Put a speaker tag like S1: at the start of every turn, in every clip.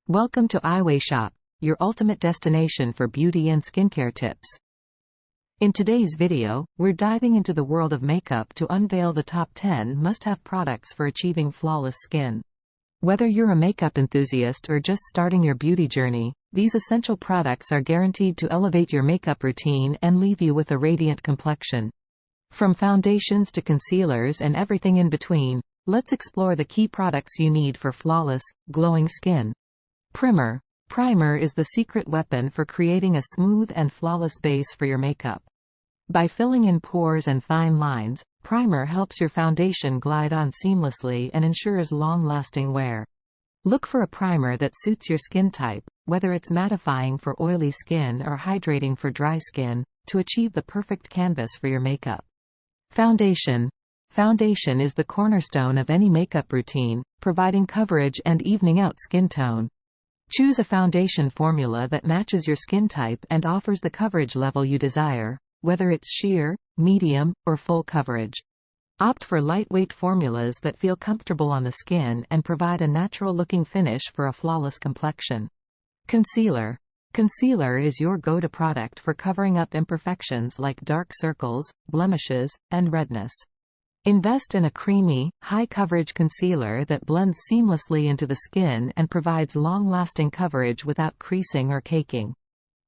S1: Welcome to Eiwayshop, your ultimate destination for beauty and skincare tips. In today's video, we're diving into the world of makeup to unveil the top 10 must-have products for achieving flawless skin. Whether you're a makeup enthusiast or just starting your beauty journey, these essential products are guaranteed to elevate your makeup routine and leave you with a radiant complexion. From foundations to concealers and everything in between, let's explore the key products you need for flawless, glowing skin. Primer. Primer is the secret weapon for creating a smooth and flawless base for your makeup. By filling in pores and fine lines, primer helps your foundation glide on seamlessly and ensures long-lasting wear. Look for a primer that suits your skin type, whether it's mattifying for oily skin or hydrating for dry skin, to achieve the perfect canvas for your makeup. Foundation. Foundation is the cornerstone of any makeup routine, providing coverage and evening out skin tone. Choose a foundation formula that matches your skin type and offers the coverage level you desire, whether it's sheer, medium, or full coverage. Opt for lightweight formulas that feel comfortable on the skin and provide a natural-looking finish for a flawless complexion. Concealer. Concealer is your go-to product for covering up imperfections like dark circles, blemishes, and redness. Invest in a creamy, high-coverage concealer that blends seamlessly into the skin and provides long-lasting coverage without creasing or caking.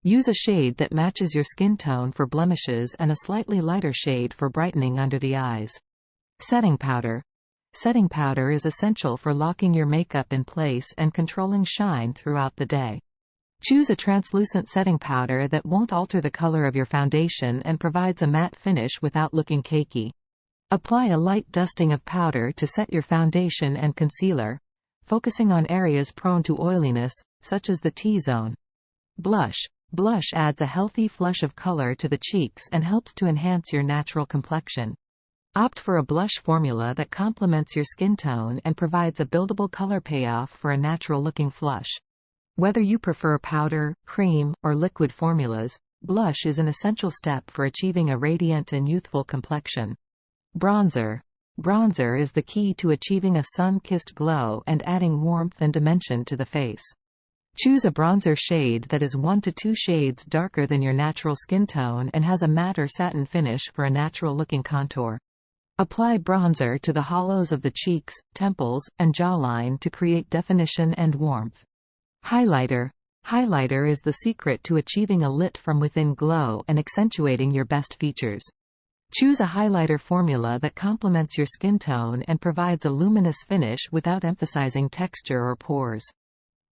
S1: Use a shade that matches your skin tone for blemishes and a slightly lighter shade for brightening under the eyes. Setting powder. Setting powder is essential for locking your makeup in place and controlling shine throughout the day. Choose a translucent setting powder that won't alter the color of your foundation and provides a matte finish without looking cakey. Apply a light dusting of powder to set your foundation and concealer, focusing on areas prone to oiliness, such as the T-zone. Blush. Blush adds a healthy flush of color to the cheeks and helps to enhance your natural complexion. Opt for a blush formula that complements your skin tone and provides a buildable color payoff for a natural-looking flush. Whether you prefer powder, cream, or liquid formulas, blush is an essential step for achieving a radiant and youthful complexion. Bronzer. Bronzer is the key to achieving a sun-kissed glow and adding warmth and dimension to the face. Choose a bronzer shade that is 1 to 2 shades darker than your natural skin tone and has a matte or satin finish for a natural-looking contour. Apply bronzer to the hollows of the cheeks, temples, and jawline to create definition and warmth. Highlighter. Highlighter is the secret to achieving a lit-from-within glow and accentuating your best features. Choose a highlighter formula that complements your skin tone and provides a luminous finish without emphasizing texture or pores.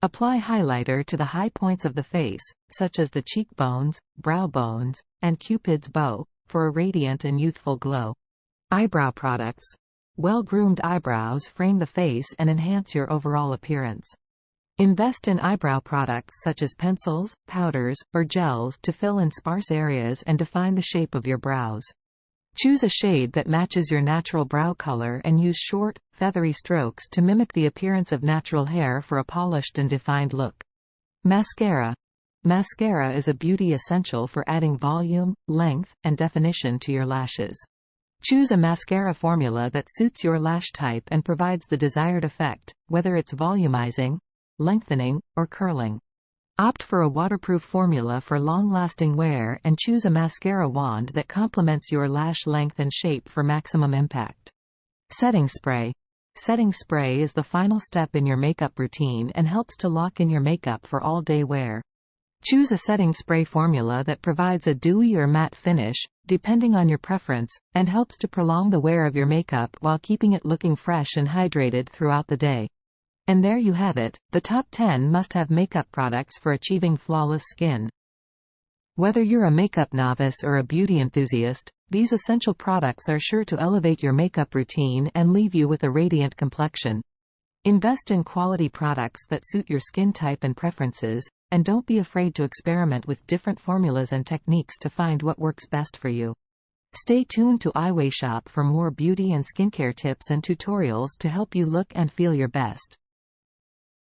S1: Apply highlighter to the high points of the face, such as the cheekbones, brow bones, and Cupid's bow, for a radiant and youthful glow. Eyebrow products. Well-groomed eyebrows frame the face and enhance your overall appearance. Invest in eyebrow products such as pencils, powders, or gels to fill in sparse areas and define the shape of your brows. Choose a shade that matches your natural brow color and use short, feathery strokes to mimic the appearance of natural hair for a polished and defined look. Mascara. Mascara is a beauty essential for adding volume, length, and definition to your lashes. Choose a mascara formula that suits your lash type and provides the desired effect, whether it's volumizing, lengthening, or curling. Opt for a waterproof formula for long-lasting wear and choose a mascara wand that complements your lash length and shape for maximum impact. Setting spray. Setting spray is the final step in your makeup routine and helps to lock in your makeup for all-day wear. Choose a setting spray formula that provides a dewy or matte finish, depending on your preference, and helps to prolong the wear of your makeup while keeping it looking fresh and hydrated throughout the day. And there you have it, the top 10 must-have makeup products for achieving flawless skin. Whether you're a makeup novice or a beauty enthusiast, these essential products are sure to elevate your makeup routine and leave you with a radiant complexion. Invest in quality products that suit your skin type and preferences, and don't be afraid to experiment with different formulas and techniques to find what works best for you. Stay tuned to Eiwayshop for more beauty and skincare tips and tutorials to help you look and feel your best.